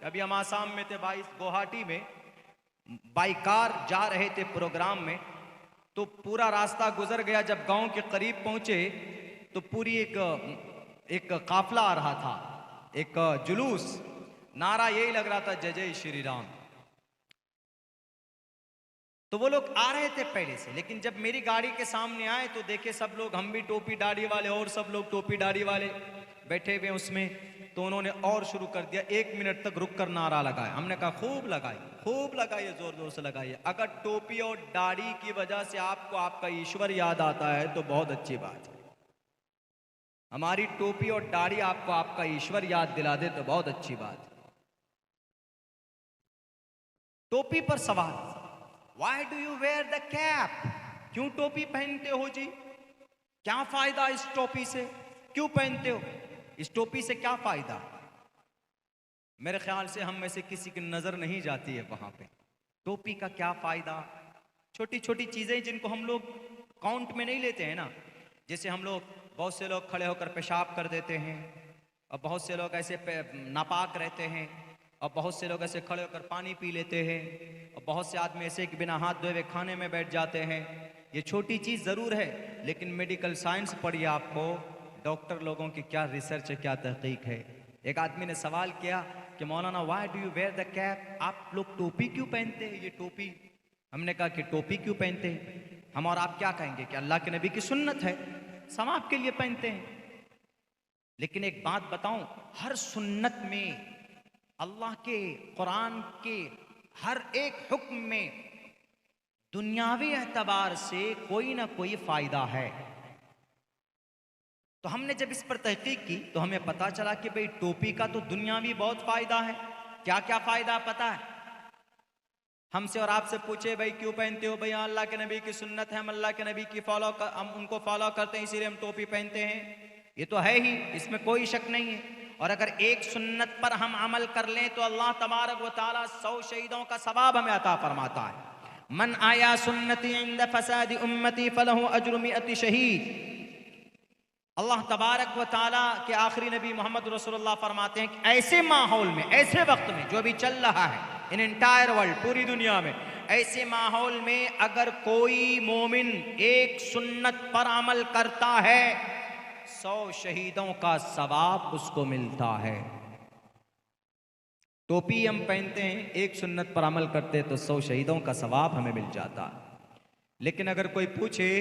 अभी हम आसाम में थे भाई, गुवाहाटी में बाई कार जा रहे थे प्रोग्राम में, तो पूरा रास्ता गुजर गया। जब गांव के करीब पहुंचे तो पूरी एक काफला आ रहा था, एक जुलूस, नारा यही लग रहा था, जय जय श्री राम। तो वो लोग आ रहे थे पहले से, लेकिन जब मेरी गाड़ी के सामने आए तो देखे सब लोग, हम भी टोपी दाढ़ी वाले और सब लोग टोपी दाढ़ी वाले बैठे हुए उसमें, तो उन्होंने और शुरू कर दिया। 1 मिनट तक रुक कर नारा लगाया। हमने कहा खूब लगाइए, जोर जोर से लगाइए। अगर टोपी और दाढ़ी की वजह से आपको आपका ईश्वर याद आता है तो बहुत अच्छी बात है। हमारी टोपी और दाढ़ी आपको आपका ईश्वर याद दिला दे तो बहुत अच्छी बात है। टोपी पर सवाल, why do you wear the cap? क्यों टोपी पहनते हो जी? क्या फायदा इस टोपी से? क्यों पहनते हो? इस टोपी से क्या फायदा? मेरे ख्याल से हम में से किसी की नजर नहीं जाती है वहां पे। टोपी का क्या फायदा? छोटी छोटी चीजें जिनको हम लोग काउंट में नहीं लेते हैं ना, जैसे हम लोग, बहुत से लोग खड़े होकर पेशाब कर देते हैं, और बहुत से लोग ऐसे नापाक रहते हैं, और बहुत से लोग ऐसे खड़े होकर पानी पी लेते हैं, और बहुत से आदमी ऐसे कि बिना हाथ धोए खाने में बैठ जाते हैं। ये छोटी चीज़ ज़रूर है, लेकिन मेडिकल साइंस पढ़िए, आपको डॉक्टर लोगों की क्या रिसर्च है, क्या तहकीक है। एक आदमी ने सवाल किया कि मौलाना why do you wear the cap? आप लोग टोपी क्यों पहनते हैं? ये टोपी। हमने कहा कि टोपी क्यों पहनते हैं हम, और आप क्या कहेंगे कि अल्लाह के नबी की सुन्नत है, सवाब के लिए पहनते हैं। लेकिन एक बात बताऊं, हर सुन्नत में, अल्लाह के कुरान के हर एक हुक्म में दुनियावी एतबार से कोई ना कोई फायदा है। तो हमने जब इस पर तहकीक की तो हमें पता चला कि भाई टोपी का तो दुनियावी बहुत फायदा है। क्या क्या फायदा पता है? हमसे और आपसे पूछे भाई क्यों पहनते हो? भाई अल्लाह के नबी की सुन्नत है, हम अल्लाह के नबी की हम उनको फॉलो करते हैं, इसीलिए हम टोपी पहनते हैं। ये तो है ही, इसमें कोई शक नहीं है। और अगर एक सुन्नत पर हम अमल कर लें तो अल्लाह तबारक व तआला 100 शहीदों का सवाब हमें अता फरमाता है। मन आया सुन्नती इंद फसादी उम्मती फलहु अज्रु मिअती शहीद। अल्लाह तबारक व तआला के आखिरी नबी मोहम्मद रसूलुल्लाह फरमाते हैं कि ऐसे माहौल में, ऐसे वक्त में जो अभी चल रहा है इन एंटायर वर्ल्ड, पूरी दुनिया में, ऐसे माहौल में अगर कोई मोमिन एक सुन्नत पर अमल करता है 100 शहीदों का सवाब उसको मिलता है। टोपी हम पहनते हैं, एक सुन्नत पर अमल करते तो 100 शहीदों का सवाब हमें मिल जाता। लेकिन अगर कोई पूछे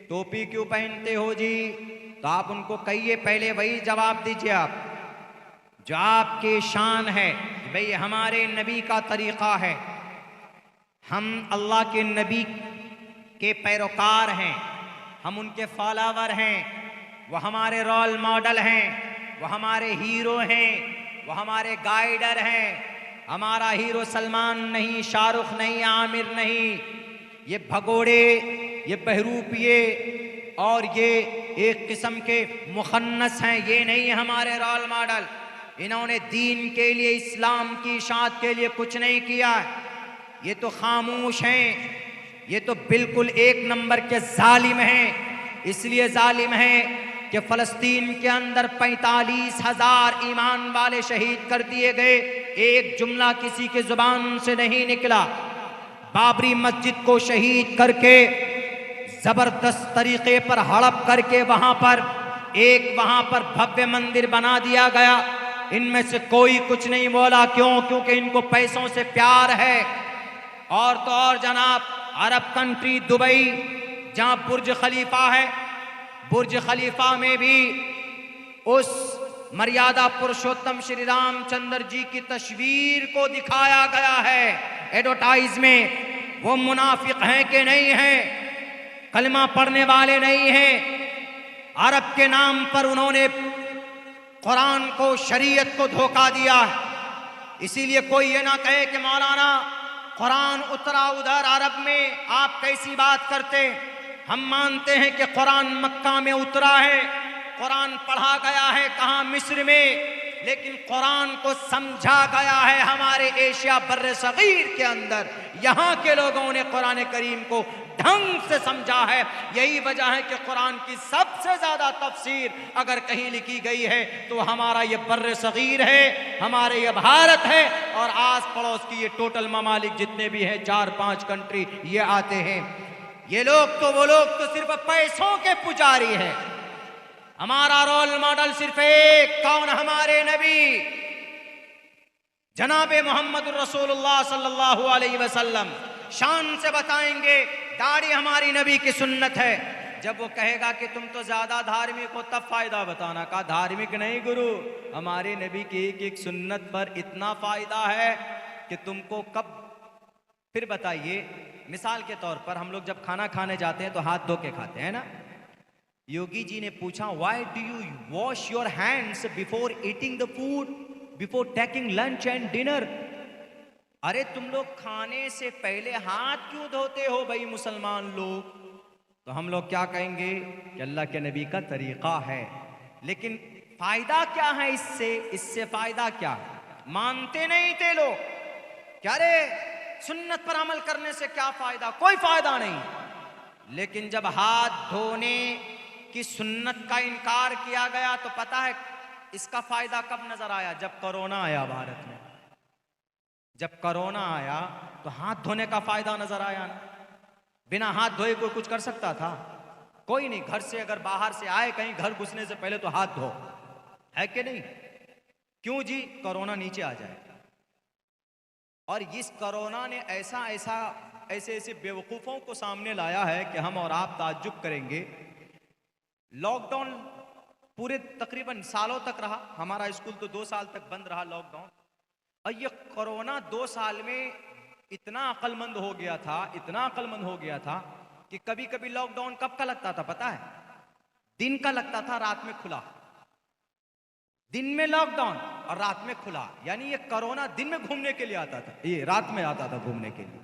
टोपी क्यों पहनते हो जी, तो आप उनको कहिए, पहले वही जवाब दीजिए आप जो आपके शान है, भाई हमारे नबी का तरीका है, हम अल्लाह के नबी के पैरोकार हैं, हम उनके फॉलोवर हैं, वो हमारे रोल मॉडल हैं, वो हमारे हीरो हैं, वो हमारे गाइडर हैं। हमारा हीरो सलमान नहीं, शाहरुख नहीं, आमिर नहीं, ये भगोड़े, ये बहरूपिये और ये एक किस्म के मुखन्नस हैं, ये नहीं हमारे रोल मॉडल। इन्होंने दीन के लिए, इस्लाम की इशाअत के लिए कुछ नहीं किया। ये तो खामोश हैं, ये तो बिल्कुल एक नंबर के जालिम हैं। इसलिए जालिम हैं कि फ़लस्तीन के अंदर 45,000 ईमान वाले शहीद कर दिए गए, एक जुमला किसी के जुबान से नहीं निकला। बाबरी मस्जिद को शहीद करके, जबरदस्त तरीके पर हड़प करके वहां पर भव्य मंदिर बना दिया गया। इनमें से कोई कुछ नहीं बोला, क्यों? क्योंकि इनको पैसों से प्यार है। और तो और जनाब, अरब कंट्री दुबई, जहां बुर्ज खलीफा है, बुर्ज खलीफा में भी उस मर्यादा पुरुषोत्तम श्री रामचंद्र जी की तस्वीर को दिखाया गया है एडवर्टाइज में। वो मुनाफिक हैं कि नहीं हैं? कलमा पढ़ने वाले नहीं हैं। अरब के नाम पर उन्होंने कुरान को, शरीयत को धोखा दिया है। इसीलिए कोई ये ना कहे कि मौलाना कुरान उतरा उधर अरब में, आप कैसी बात करते? हम मानते हैं कि कुरान मक्का में उतरा है, कुरान पढ़ा गया है, कहाँ? मिस्र में। लेकिन कुरान को समझा गया है हमारे एशिया बर्रे सगीर के अंदर। यहाँ के लोगों ने कुरान करीम को ढंग से समझा है। यही वजह है कि कुरान की सबसे ज्यादा तफसीर अगर कहीं लिखी गई है तो हमारा ये बर्र सगीर है, हमारे ये भारत है, और आस पड़ोस की ये टोटल ममालिक जितने भी हैं 4-5 कंट्री ये आते हैं। ये लोग तो सिर्फ पैसों के पुजारी हैं। हमारा रोल मॉडल सिर्फ एक, कौन? हमारे नबी जनाबे मोहम्मद रसूलुल्लाह सल्लल्लाहु अलैहि वसल्लम। शान से बताएंगे दाढ़ी हमारी नबी की सुन्नत है। जब वो कहेगा कि तुम तो ज्यादा धार्मिक हो तब फायदा बताना, कहा धार्मिक नहीं गुरु, हमारे नबी की एक एक सुन्नत पर इतना फायदा है कि तुमको कब। फिर बताइए, मिसाल के तौर पर हम लोग जब खाना खाने जाते हैं तो हाथ धो के खाते हैं ना। योगी जी ने पूछा, why do you wash your hands before eating the food, before taking lunch and dinner? अरे तुम लोग खाने से पहले हाथ क्यों धोते हो भाई मुसलमान लोग? तो हम लोग क्या कहेंगे कि अल्लाह के नबी का तरीका है। लेकिन फायदा क्या है इससे फायदा क्या है? मानते नहीं थे लोग। क्या रे, सुन्नत पर अमल करने से क्या फायदा? कोई फायदा नहीं। लेकिन जब हाथ धोने की सुन्नत का इनकार किया गया तो पता है इसका फायदा कब नजर आया? जब कोरोना आया भारत में। जब कोरोना आया तो हाथ धोने का फायदा नजर आया ना। बिना हाथ धोए कोई कुछ कर सकता था? कोई नहीं। घर से अगर बाहर से आए कहीं, घर घुसने से पहले तो हाथ धो, है कि नहीं? क्यों जी? कोरोना नीचे आ जाए। और इस कोरोना ने ऐसे बेवकूफों को सामने लाया है कि हम और आप ताज्जुब करेंगे। लॉकडाउन पूरे तकरीबन सालों तक रहा। हमारा स्कूल तो 2 साल तक बंद रहा लॉकडाउन। और ये कोरोना 2 साल में इतना अक्लमंद हो गया था कि कभी कभी लॉकडाउन कब का लगता था पता है? दिन का लगता था, रात में खुला। दिन में लॉकडाउन और रात में खुला। यानी ये कोरोना दिन में घूमने के लिए आता था, ये रात में आता था घूमने के लिए।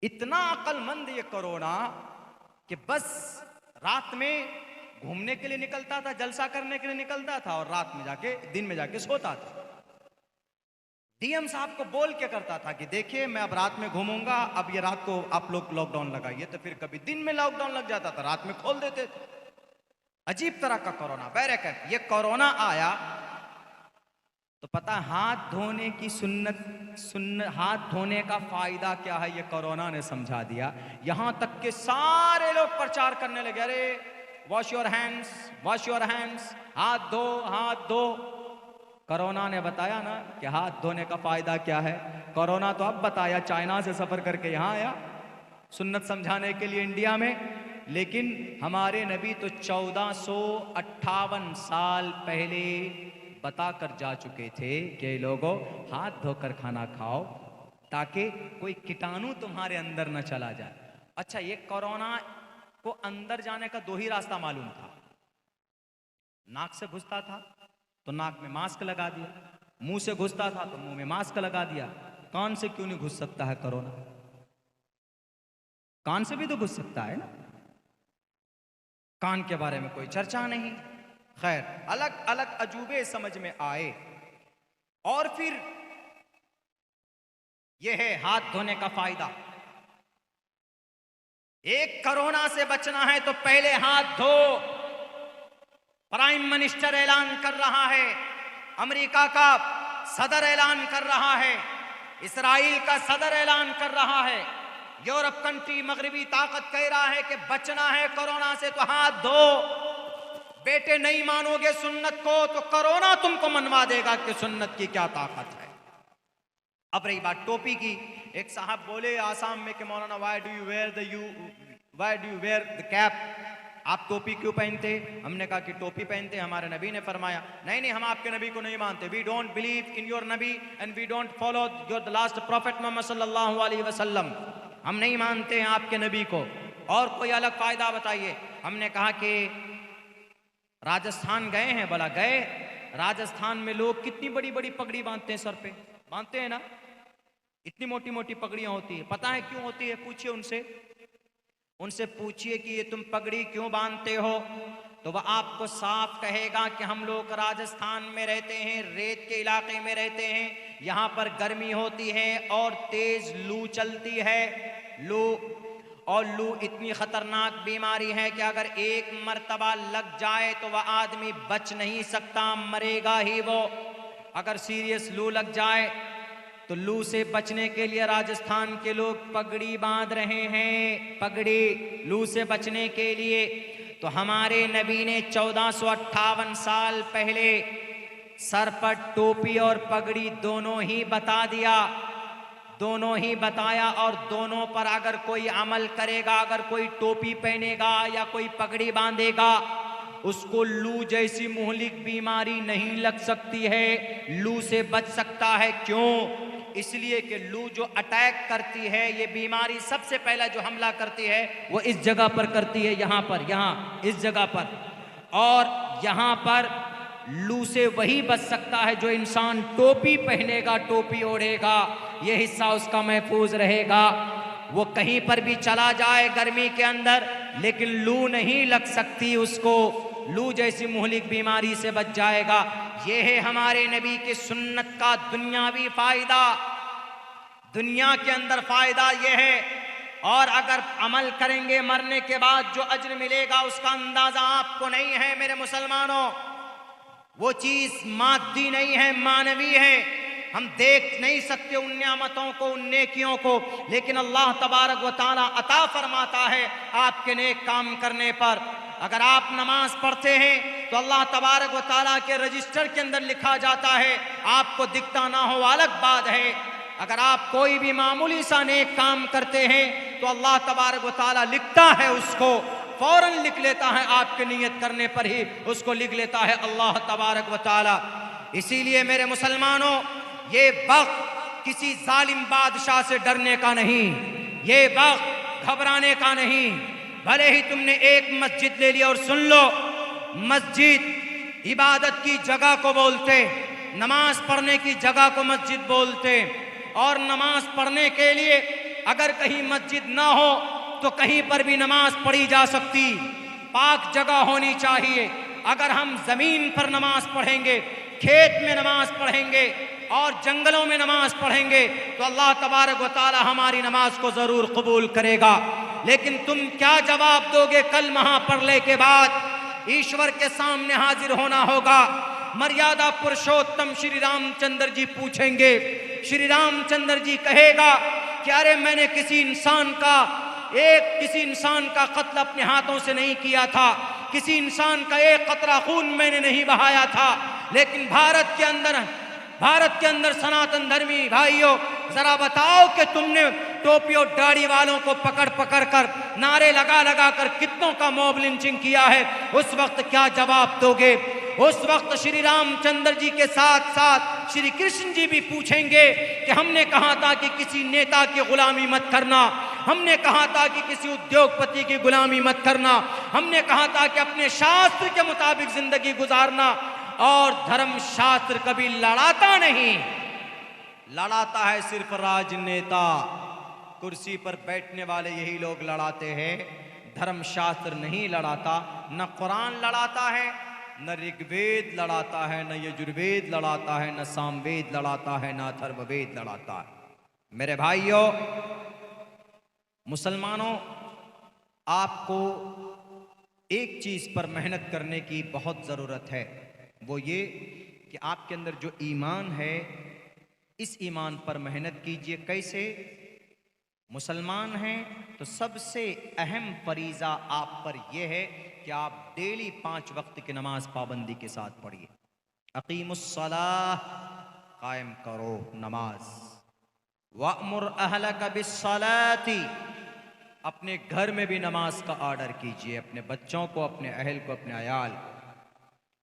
इतना अक्लमंद ये कोरोना कि बस रात में घूमने के लिए निकलता था, जलसा करने के लिए निकलता था, और रात में जाके, दिन में जाके सोता था। डीएम साहब को बोल के करता था कि देखिए मैं अब रात में घूमूंगा, अब ये रात को आप लोग लॉकडाउन लगाइए। तो फिर कभी दिन में लॉकडाउन लग जाता था, रात में खोल देते थे। अजीब तरह का कोरोना। बैरकत ये कोरोना आया तो पता हाथ धोने की हाथ धोने का फायदा क्या है ये कोरोना ने समझा दिया। यहां तक के सारे लोग प्रचार करने लगे, अरे wash your hands, wash your hands, हाथ धो, हाथ धो। कोरोना ने बताया ना कि हाथ धोने का फायदा क्या है। कोरोना तो अब बताया, चाइना से सफर करके यहां आया सुन्नत समझाने के लिए इंडिया में। लेकिन हमारे नबी तो 1458 साल पहले बता कर जा चुके थे कि लोगों हाथ धोकर खाना खाओ ताकि कोई कीटाणु तुम्हारे अंदर न चला जाए। अच्छा, ये कोरोना को अंदर जाने का 2 ही रास्ता मालूम था। नाक से घुसता था तो नाक में मास्क लगा दिया, मुंह से घुसता था तो मुंह में मास्क लगा दिया। कान से क्यों नहीं घुस सकता है कोरोना? कान से भी तो घुस सकता है ना। कान के बारे में कोई चर्चा नहीं। खैर, अलग अलग अजूबे समझ में आए। और फिर यह है हाथ धोने का फायदा। एक कोरोना से बचना है तो पहले हाथ धो। प्राइम मिनिस्टर ऐलान कर रहा है, अमेरिका का सदर ऐलान कर रहा है, इस्राइल का सदर ऐलान कर रहा है, यूरोप कंट्री मगरबी ताकत कह रहा है कि बचना है कोरोना से तो हाथ धो। बेटे नहीं मानोगे सुन्नत को तो कोरोना तुमको मनवा देगा कि सुन्नत की क्या ताकत है। अब रही बात टोपी की। एक साहब बोले आसाम में कि मौलाना why do you wear the cap, आप टोपी क्यों पहनते? हमने कहा कि टोपी पहनते हमारे नबी ने फरमाया नहीं हम आपके नबी को नहीं मानते। We don't believe in your नबी and we don't follow your the last prophet Muhammad सल्लल्लाहु अलैहि वसल्लम। हम नहीं मानते हैं आपके नबी को। और कोई अलग फायदा बताइए। हमने कहा कि राजस्थान गए हैं, बोला गए। राजस्थान में लोग कितनी बड़ी बड़ी पगड़ी बांधते हैं, सर पे बांधते हैं ना, इतनी मोटी मोटी पगड़ियां होती है। पता है क्यों होती है? पूछिए उनसे पूछिए कि ये तुम पगड़ी क्यों बांधते हो, तो वह आपको साफ कहेगा कि हम लोग राजस्थान में रहते हैं, रेत के इलाके में रहते हैं, यहाँ पर गर्मी होती है और तेज लू चलती है। लू और लू इतनी खतरनाक बीमारी है कि अगर एक मर्तबा लग जाए तो वह आदमी बच नहीं सकता, मरेगा ही वो। अगर सीरियस लू लग जाए तो लू से बचने के लिए राजस्थान के लोग पगड़ी बांध रहे हैं, पगड़ी, लू से बचने के लिए। तो हमारे नबी ने 1458 साल पहले सर पर टोपी और पगड़ी दोनों ही बता दिया, दोनों ही बताया। और दोनों पर अगर कोई अमल करेगा, अगर कोई टोपी पहनेगा या कोई पगड़ी बांधेगा, उसको लू जैसी मुहलिक बीमारी नहीं लग सकती है, लू से बच सकता है। क्यों? इसलिए कि लू जो अटैक करती है, ये बीमारी सबसे पहला जो हमला करती है वो इस जगह पर करती है, यहाँ पर, यहाँ इस जगह पर। और यहाँ पर लू से वही बच सकता है जो इंसान टोपी पहनेगा, टोपी ओढ़ेगा, ये हिस्सा उसका महफूज रहेगा। वो कहीं पर भी चला जाए गर्मी के अंदर, लेकिन लू नहीं लग सकती उसको, लू जैसी मुहलिक बीमारी से बच जाएगा। ये है हमारे नबी की सुन्नत का दुनियावी फायदा, दुनिया के अंदर फायदा ये है। और अगर अमल करेंगे मरने के बाद जो अज्र मिलेगा उसका अंदाजा आपको नहीं है मेरे मुसलमानों। वो चीज मादी नहीं है, मानवी है। हम देख नहीं सकते उन नियामतों को, उन नेकियों को, लेकिन अल्लाह तबारक व तआला अता फरमाता है आपके नेक काम करने पर। अगर आप नमाज पढ़ते हैं तो अल्लाह तबारक व तआला के रजिस्टर के अंदर लिखा जाता है, आपको दिखता ना हो अलग बात है। अगर आप कोई भी मामूली सा नेक काम करते हैं तो अल्लाह तबारक व तआला लिखता है, उसको फौरन लिख लेता है, आपके नियत करने पर ही उसको लिख लेता है अल्लाह तबारक व तआला। इसीलिए मेरे मुसलमानों, ये वक्त किसी जालिम बादशाह से डरने का नहीं, ये वक्त घबराने का नहीं। भले ही तुमने एक मस्जिद ले लिया, और सुन लो, मस्जिद इबादत की जगह को बोलते, नमाज पढ़ने की जगह को मस्जिद बोलते। और नमाज पढ़ने के लिए अगर कहीं मस्जिद ना हो तो कहीं पर भी नमाज पढ़ी जा सकती, पाक जगह होनी चाहिए। अगर हम जमीन पर नमाज पढ़ेंगे, खेत में नमाज पढ़ेंगे और जंगलों में नमाज पढ़ेंगे तो अल्लाह तबारक व तआला हमारी नमाज को जरूर कबूल करेगा। लेकिन तुम क्या जवाब दोगे? कल महाप्रलय के बाद ईश्वर के सामने हाजिर होना होगा। मर्यादा पुरुषोत्तम श्री रामचंद्र जी पूछेंगे। श्री रामचंद्र जी कहेगा कि अरे मैंने किसी इंसान का कत्ल अपने हाथों से नहीं किया था, किसी इंसान का एक कतरा खून मैंने नहीं बहाया था, लेकिन भारत के अंदर सनातन धर्मी भाइयों, जरा बताओ कि तुमने टोपी और दाढ़ी वालों को पकड़ पकड़ कर, नारे लगा लगा कर कितनों का मॉब लिंचिंग किया है, उस वक्त क्या जवाब दोगे? उस वक्त श्री रामचंद्र जी के साथ साथ श्री कृष्ण जी भी पूछेंगे कि हमने कहा था कि किसी नेता की गुलामी मत करना, हमने कहा था कि किसी उद्योगपति की गुलामी मत करना, हमने कहा था कि अपने शास्त्र के मुताबिक जिंदगी गुजारना। और धर्म शास्त्र कभी लड़ाता नहीं, लड़ाता है सिर्फ राजनेता, कुर्सी पर बैठने वाले यही लोग लड़ाते हैं। धर्म शास्त्र नहीं लड़ाता, न कुरान लड़ाता है, न ऋग्वेद लड़ाता है, न यजुर्वेद लड़ाता है, न सामवेद लड़ाता है, न अथर्ववेद लड़ाता है। मेरे भाइयों मुसलमानों, आपको एक चीज पर मेहनत करने की बहुत जरूरत है, वो ये कि आपके अंदर जो ईमान है, इस ईमान पर मेहनत कीजिए। कैसे? मुसलमान हैं तो सबसे अहम फरीज़ा आप पर यह है कि आप डेली 5 वक्त की नमाज पाबंदी के साथ पढ़िए। अकीमुस्सलाह, कायम करो नमाज। वअमुर अहलक बिस्सलाती, अपने घर में भी नमाज का ऑर्डर कीजिए, अपने बच्चों को, अपने अहल को, अपने अयाल को।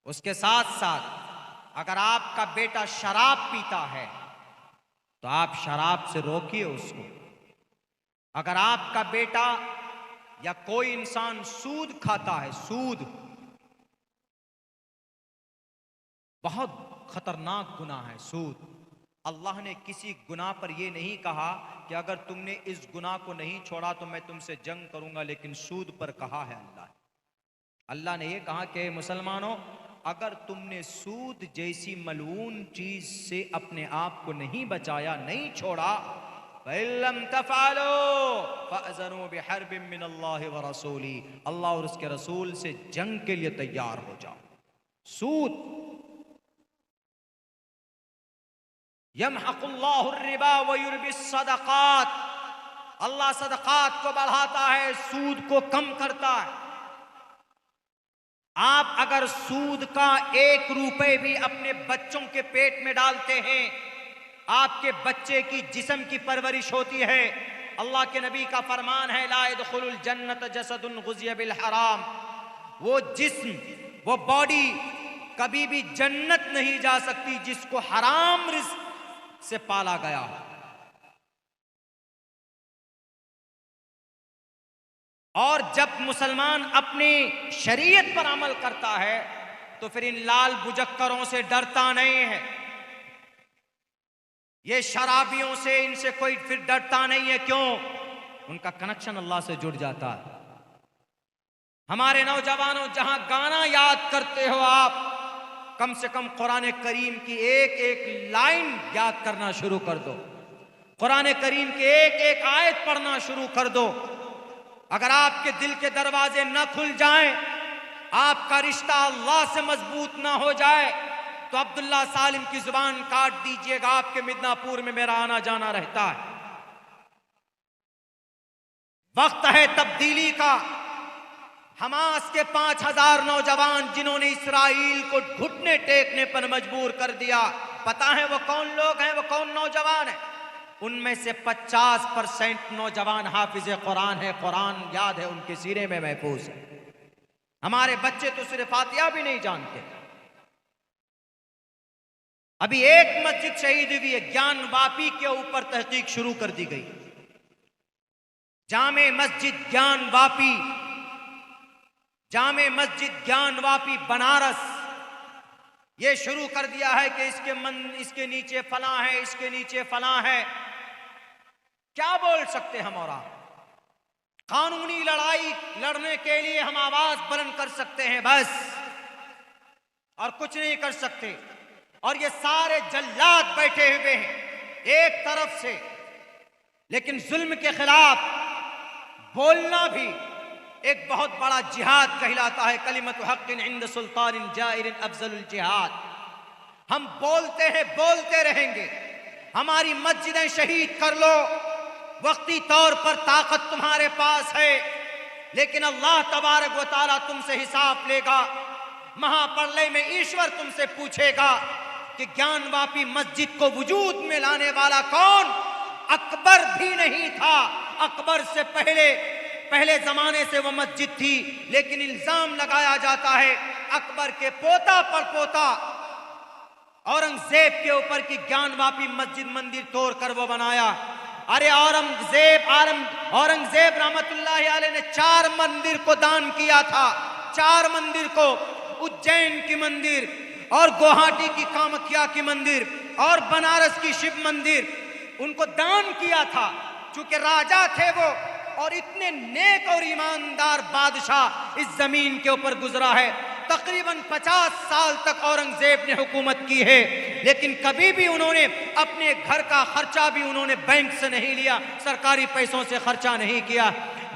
उसके साथ साथ अगर आपका बेटा शराब पीता है तो आप शराब से रोकिए उसको। अगर आपका बेटा या कोई इंसान सूद खाता है, सूद बहुत खतरनाक गुनाह है सूद। अल्लाह ने किसी गुनाह पर यह नहीं कहा कि अगर तुमने इस गुनाह को नहीं छोड़ा तो मैं तुमसे जंग करूंगा, लेकिन सूद पर कहा है अल्लाह ने यह कहा कि मुसलमानों, अगर तुमने सूद जैसी मलऊन चीज से अपने आप को नहीं बचाया, नहीं छोड़ा, वइल्लम तफअलू फअज़नु बिहर्बिन मिनल्लाहि व रसूली, अल्लाह और उसके रसूल से जंग के लिए तैयार हो जाओ। सूद, यमहकुल्लाहु रिबा व युरबिस सदक़ात, अल्लाह सदक़ात को बढ़ाता है, सूद को कम करता है। आप अगर सूद का 1 रुपए भी अपने बच्चों के पेट में डालते हैं, आपके बच्चे की जिस्म की परवरिश होती है। अल्लाह के नबी का फरमान है, ला यदखुलुल जन्नत जसदुन गुज़िया बिल हराम, वो जिस्म, वो बॉडी कभी भी जन्नत नहीं जा सकती जिसको हराम रिज़्क़ से पाला गया हो। और जब मुसलमान अपनी शरीयत पर अमल करता है तो फिर इन लाल बुजक्करों से डरता नहीं है, ये शराबियों से, इनसे कोई फिर डरता नहीं है। क्यों? उनका कनेक्शन अल्लाह से जुड़ जाता है। हमारे नौजवानों, जहां गाना याद करते हो आप, कम से कम कुरान करीम की एक एक लाइन याद करना शुरू कर दो, कुरान करीम की एक एक आयत पढ़ना शुरू कर दो। अगर आपके दिल के दरवाजे न खुल जाएं, आपका रिश्ता अल्लाह से मजबूत ना हो जाए, तो अब्दुल्ला सालिम की जुबान काट दीजिएगा, आपके मिदनापुर में मेरा आना जाना रहता है। वक्त है तब्दीली का। हमास के 5000 नौजवान जिन्होंने इसराइल को घुटने टेकने पर मजबूर कर दिया, पता है वो कौन लोग हैं, वो कौन नौजवान है? उनमें से 50% नौजवान हाफिज कुरान है, कुरान याद है, उनके सीने में महफूज है। हमारे बच्चे तो सिर्फ फातिहा भी नहीं जानते। अभी एक मस्जिद शहीद हुई है, ज्ञान वापी के ऊपर तहकीक शुरू कर दी गई। जामे मस्जिद ज्ञान वापी, जामे मस्जिद ज्ञान वापी बनारस, ये शुरू कर दिया है कि इसके नीचे फलां है, इसके नीचे फलां है। क्या बोल सकते हम? और आप कानूनी लड़ाई लड़ने के लिए हम आवाज बुलंद कर सकते हैं बस, और कुछ नहीं कर सकते। और ये सारे जल्लाद बैठे हुए हैं एक तरफ से, लेकिन जुल्म के खिलाफ बोलना भी एक बहुत बड़ा जिहाद कहलाता है। कलिमतु हक़्क़िन इंद सुल्तानिन जाइरिन अफ़ज़लुल जिहाद। हम बोलते हैं, बोलते रहेंगे। हमारी मस्जिदें शहीद कर लो, वक्ती तौर पर ताकत तुम्हारे पास है, लेकिन अल्लाह तबारक व तआला तुमसे हिसाब लेगा। महाप्रलय में ईश्वर तुमसे पूछेगा कि ज्ञान वापी मस्जिद को वजूद में लाने वाला कौन? अकबर भी नहीं था। अकबर से पहले जमाने से वो मस्जिद थी, लेकिन इल्जाम लगाया जाता है अकबर के पोता पर पोता औरंगजेब के ऊपर की ज्ञान वापी मस्जिद मंदिर तोड़ कर वो बनाया। अरे औरंगजेब रहमतुल्लाहि अलैह ने 4 मंदिर को दान किया था, 4 मंदिर को, उज्जैन की मंदिर और गुवाहाटी की कामाख्या की मंदिर और बनारस की शिव मंदिर, उनको दान किया था। चूंकि राजा थे वो, और इतने नेक और ईमानदार बादशाह इस जमीन के ऊपर गुजरा है। तकरीबन 50 साल तक औरंगजेब ने हुकूमत की है, लेकिन कभी भी उन्होंने अपने घर का खर्चा भी उन्होंने बैंक से नहीं लिया, सरकारी पैसों से खर्चा नहीं किया,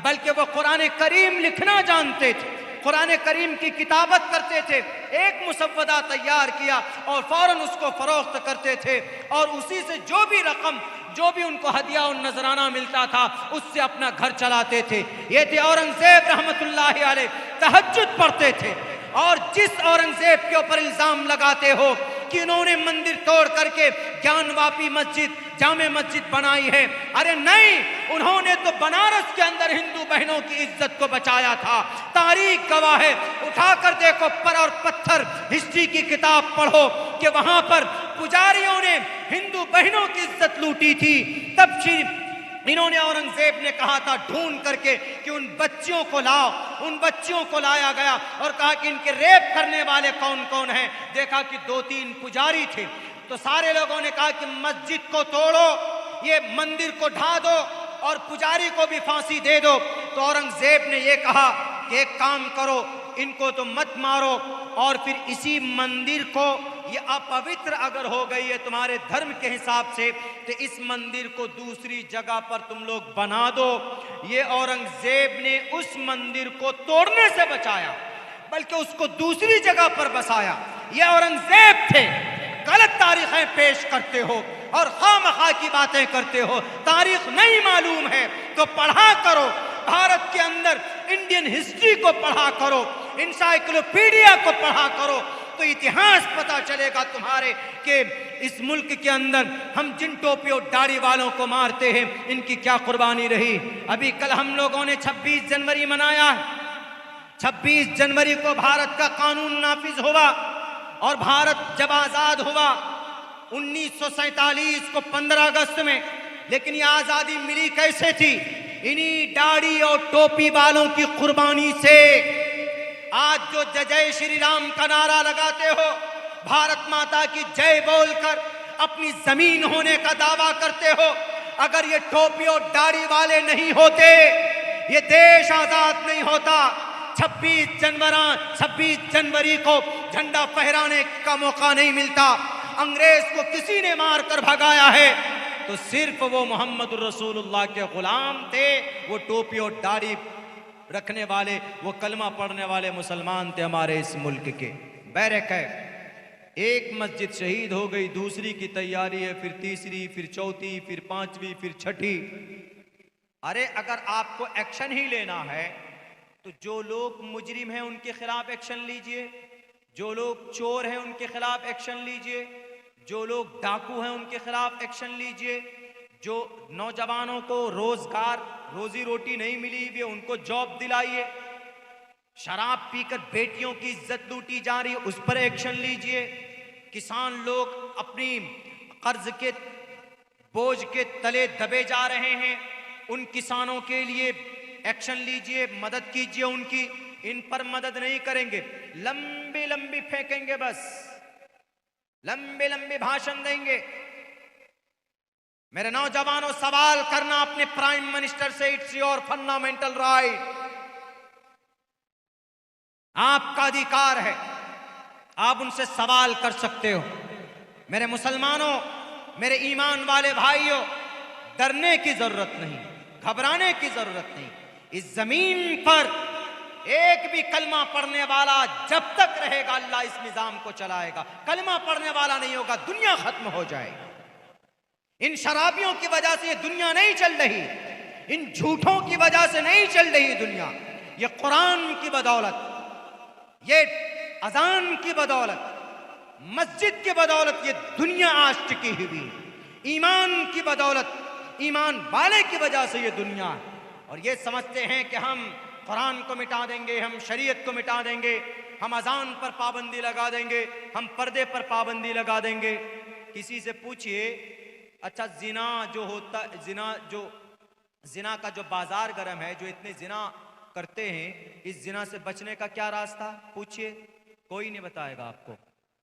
बल्कि वो कुरान करीम लिखना जानते थे, कुरान करीम की किताबत करते थे। एक मुसव्वदा तैयार किया और फौरन उसको फरोख्त करते थे, और उसी से जो भी रकम, जो भी उनको हदिया और नजराना मिलता था, उससे अपना घर चलाते थे। ये थे औरंगजेब रहमतुल्लाहि अलैह। तहज्जुद पढ़ते थे। और जिस औरंगजेब के ऊपर इल्जाम लगाते हो कि उन्होंने मंदिर तोड़ करके ज्ञान वापी मस्जिद, जामे मस्जिद बनाई है, अरे नहीं, उन्होंने तो बनारस के अंदर हिंदू बहनों की इज्जत को बचाया था। तारीख गवाह है, उठाकर देखो पर और पत्थर, हिस्ट्री की किताब पढ़ो कि वहां पर पुजारियों ने हिंदू बहनों की इज्जत लूटी थी। तब इन्होंने, औरंगजेब ने कहा था ढूंढ करके कि उन बच्चियों को लाओ। उन बच्चियों को लाया गया और कहा कि इनके रेप करने वाले कौन कौन हैं। देखा कि 2-3 पुजारी थे, तो सारे लोगों ने कहा कि मस्जिद को तोड़ो, ये मंदिर को ढा दो और पुजारी को भी फांसी दे दो। तो औरंगजेब ने ये कहा कि एक काम करो, इनको तो मत मारो, और फिर इसी मंदिर को ये अपवित्र अगर हो गई है तुम्हारे धर्म के हिसाब से, तो इस मंदिर को दूसरी जगह पर तुम लोग बना दो। ये औरंगजेब ने उस मंदिर को तोड़ने से बचाया, बल्कि उसको दूसरी जगह पर बसाया। ये औरंगजेब थे। गलत तारीखें पेश करते हो और खामखा की बातें करते हो। तारीख नहीं मालूम है तो पढ़ा करो, भारत के अंदर इंडियन हिस्ट्री को पढ़ा करो, इंसाइक्लोपीडिया को पढ़ा करो, तो इतिहास पता चलेगा तुम्हारे कि इस मुल्क के अंदर हम जिन टोपी और दाढ़ी वालों को मारते हैं, इनकी क्या कुर्बानी रही। अभी कल हम लोगों ने 26 जनवरी मनाया। 26 जनवरी को भारत का कानून नाफिज हुआ और भारत जब आजाद हुआ 1947 को 15 अगस्त में, लेकिन ये आजादी मिली कैसे थी? इन्हीं दाढ़ी और टोपी वालों की कुर्बानी से। आज जो जय श्री राम का नारा लगाते हो, भारत माता की जय बोलकर अपनी जमीन होने का दावा करते हो, अगर ये टोपी और दाढ़ी वाले नहीं होते, ये देश आजाद नहीं होता। 26 जनवरी को झंडा फहराने का मौका नहीं मिलता। अंग्रेज को किसी ने मारकर भगाया है तो सिर्फ वो मोहम्मद रसूलुल्लाह के गुलाम थे। वो टोपी और दाढ़ी रखने वाले, वो कलमा पढ़ने वाले मुसलमान थे हमारे इस मुल्क के। बैरक है, एक मस्जिद शहीद हो गई, दूसरी की तैयारी है, फिर तीसरी, फिर चौथी, फिर पांचवी, फिर छठी। अरे अगर आपको एक्शन ही लेना है तो जो लोग मुजरिम हैं उनके खिलाफ एक्शन लीजिए, जो लोग चोर हैं उनके खिलाफ एक्शन लीजिए, जो लोग डाकू हैं उनके खिलाफ एक्शन लीजिए, जो नौजवानों को रोजगार रोजी रोटी नहीं मिली हुई उनको जॉब दिलाइए, शराब पीकर बेटियों की इज्जत लूटी जा रही है उस पर एक्शन लीजिए, किसान लोग अपनी कर्ज के बोझ के तले दबे जा रहे हैं, उन किसानों के लिए एक्शन लीजिए, मदद कीजिए उनकी। इन पर मदद नहीं करेंगे, लंबी लंबी फेंकेंगे, बस लंबे लंबे भाषण देंगे। मेरे नौजवानों, सवाल करना अपने प्राइम मिनिस्टर से इट्स योर फंडामेंटल राइट, आपका अधिकार है, आप उनसे सवाल कर सकते हो। मेरे मुसलमानों, मेरे ईमान वाले भाइयों, डरने की जरूरत नहीं, घबराने की जरूरत नहीं। इस जमीन पर एक भी कलमा पढ़ने वाला जब तक रहेगा, अल्लाह इस निजाम को चलाएगा। कलमा पढ़ने वाला नहीं होगा, दुनिया खत्म हो जाएगी। इन शराबियों की वजह से ये दुनिया नहीं चल रही, इन झूठों की वजह से नहीं चल रही दुनिया। ये कुरान की बदौलत, ये अजान की बदौलत, मस्जिद की बदौलत ये दुनिया आज टिकी हुई। ईमान की बदौलत, ईमान वाले की वजह से ये दुनिया है। और ये समझते हैं कि हम कुरान को मिटा देंगे, हम शरीयत को मिटा देंगे, हम अजान पर पाबंदी लगा देंगे, हम पर्दे पर पाबंदी लगा देंगे। किसी से पूछिए, अच्छा जिना जो होता, जिना का जो बाजार गर्म है, जो इतने जिना करते हैं, इस जिना से बचने का क्या रास्ता? पूछिए, कोई नहीं बताएगा आपको।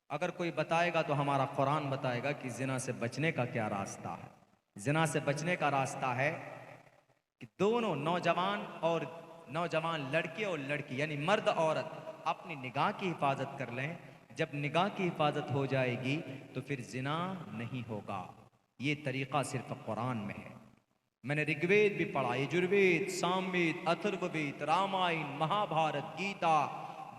अगर कोई बताएगा तो हमारा कुरान बताएगा कि जिना से बचने का क्या रास्ता है। जिना से बचने का रास्ता है कि दोनों नौजवान लड़के और लड़की यानी मर्द औरत अपनी निगाह की हिफाजत कर लें। जब निगाह की हिफाजत हो जाएगी तो फिर जिना नहीं होगा। ये तरीका सिर्फ कुरान में है। मैंने ऋग्वेद भी पढ़ा, यजुर्वेद, सामवेद, अथर्ववेद, रामायण, महाभारत, गीता,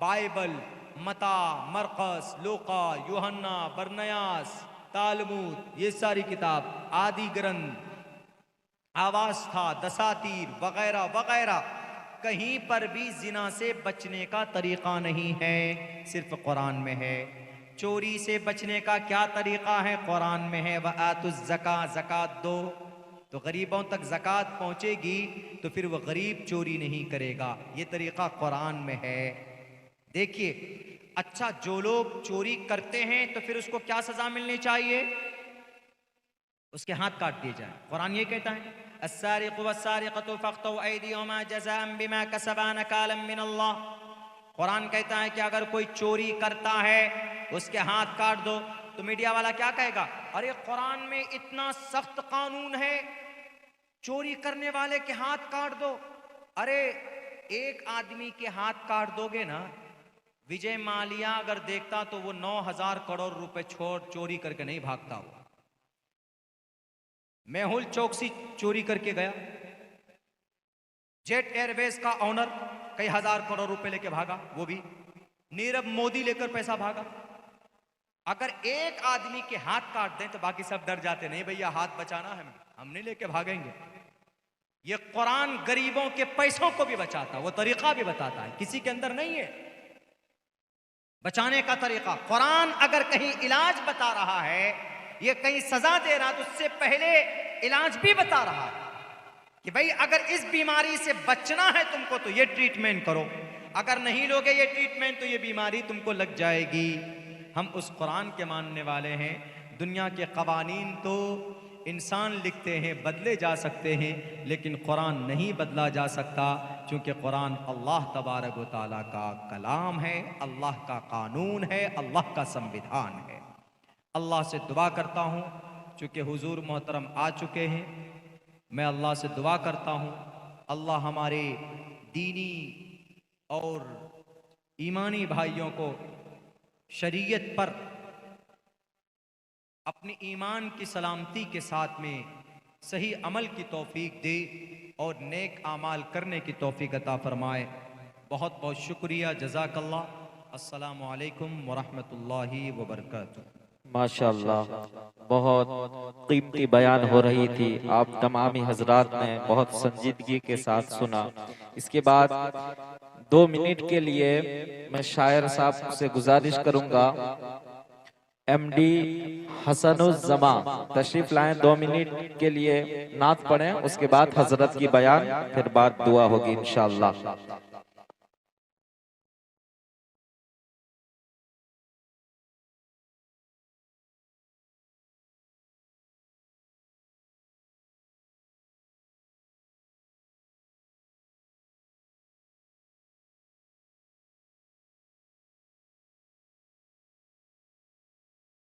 बाइबल, मता, मरकस, लोका, यूहन्ना, बरनयास, तालमुद, ये सारी किताब, आदि ग्रंथ, आवास्था, दसातीर वगैरह वगैरह, कहीं पर भी जिना से बचने का तरीका नहीं है, सिर्फ कुरान में है। चोरी से बचने का क्या तरीका है? कुरान में है, वआतुज़ ज़का, ज़कात दो, तो गरीबों तक ज़कात पहुंचेगी तो फिर वह गरीब चोरी नहीं करेगा। ये तरीका कुरान में है। देखिए, अच्छा जो लोग चोरी करते हैं तो फिर उसको क्या सजा मिलनी चाहिए? उसके हाथ काट दिए जाए। कुरान ये कहता है, अस्सारिक़ु वस्सारिक़तु फ़क़्तउ ऐदियहुमा जज़ाअन बिमा कसबा नकालन मिनल्लाह। कुरान कहता है कि अगर कोई चोरी करता है उसके हाथ काट दो। तो मीडिया वाला क्या कहेगा? अरे कुरान में इतना सख्त कानून है, चोरी करने वाले के हाथ काट दो। अरे एक आदमी के हाथ काट दोगे ना विजय माल्या अगर देखता तो वो 9,000 करोड़ रुपए छोड़ चोरी करके नहीं भागता हुआ। मेहुल चौकसी चोरी करके गया। जेट एयरवेज का ऑनर कई हजार करोड़ रुपए लेके भागा, वो भी। नीरव मोदी लेकर पैसा भागा। अगर एक आदमी के हाथ काट दें तो बाकी सब डर जाते, नहीं भैया हाथ बचाना है, हम नहीं लेके भागेंगे। ये कुरान गरीबों के पैसों को भी बचाता, वो तरीका भी बताता है, किसी के अंदर नहीं है बचाने का तरीका। कुरान अगर कहीं इलाज बता रहा है, ये कहीं सजा दे रहा, तो उससे पहले इलाज भी बता रहा है कि भाई अगर इस बीमारी से बचना है तुमको तो ये ट्रीटमेंट करो, अगर नहीं लोगे ये ट्रीटमेंट तो ये बीमारी तुमको लग जाएगी। हम उस कुरान के मानने वाले हैं। दुनिया के कवानीन तो इंसान लिखते हैं, बदले जा सकते हैं, लेकिन कुरान नहीं बदला जा सकता, क्योंकि कुरान अल्लाह तबारक व तआला का कलाम है, अल्लाह का कानून है, अल्लाह का संविधान है। अल्लाह से दुआ करता हूँ, चूँकि हुजूर मोहतरम आ चुके हैं, मैं अल्लाह से दुआ करता हूँ अल्लाह हमारे दीनी और ईमानी भाइयों को शरीयत पर अपनी ईमान की सलामती के साथ में सही अमल की तौफीक दे और नेक आमाल करने की तौफीक अता फरमाए। बहुत बहुत शुक्रिया, जज़ाकल्लाह। अस्सलामु अलैकुम वरहमतुल्लाहि वबरकातुहू। माशाअल्लाह, बहुत कीमती बयान हो रही थी। आप तमामी हजरात ने बहुत संजीदगी के साथ सुना। इसके बाद 2 मिनट के लिए मैं शायर साहब से गुजारिश करूंगा, MD हसनुज़्ज़मा तशरीफ लाएं, 2 मिनट के लिए नात पढ़ें, उसके बाद हजरत की बयान, फिर बाद दुआ होगी इंशाअल्लाह।